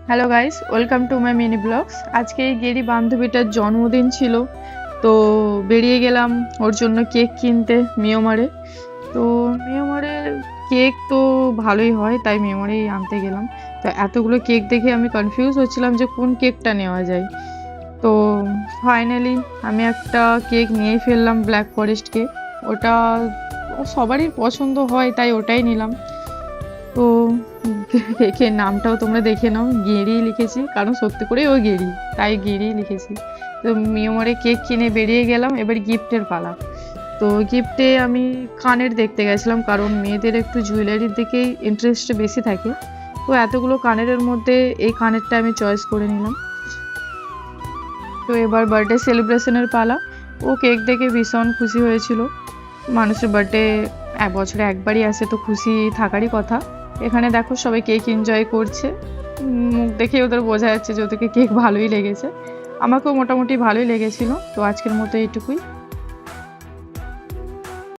Hello guys, welcome to my mini blogs. আজকে এই গেরি বান্ধবীটার জন্মদিন ছিল, তো বেরিয়ে গেলাম ওর জন্য কেক কিনতে মিয়মারে। তো মিয়মারে কেক তো ভালোই হয়, তাই মিয়মারেই আনতে গেলাম। তো এতগুলো কেক দেখে আমি কনফিউজ হচ্ছিলাম যে কোন কেকটা নেওয়া যায়। তো ফাইনালি আমি একটা কেক নিয়েই ফেললাম, ব্ল্যাক ফরেস্ট কেক। ওটা সবারই পছন্দ হয়, তাই ওটাই নিলাম। তো কেকের নামটাও তোমরা দেখে নাও, গেরি লিখেছি, কারণ সত্যি করেই ও গেরি, তাই গেরি লিখেছি। তো মিয়মারে কেক কিনে বেরিয়ে গেলাম, এবার গিফটের পালা। তো গিফটে আমি কানের দেখতে গেছিলাম, কারণ মেয়েদের একটু জুয়েলারির দিকেই ইন্টারেস্ট বেশি থাকে। তো এতগুলো কানের মধ্যে এই কানেরটা আমি চয়েস করে নিলাম। তো এবার বার্থডে সেলিব্রেশনের পালা। ও কেক দেখে ভীষণ খুশি হয়েছিল। মানুষের বার্থডে বছরে একবারই আসে, তো খুশি থাকারই কথা। এখানে দেখো সবাই কেক এনজয় করছে। মুখ দেখে ওদের বোঝা যাচ্ছে যে ওদেরকে কেক ভালোই লেগেছে। আমাকেও মোটামুটি ভালোই লেগেছিল। তো আজকের মতো এইটুকুই।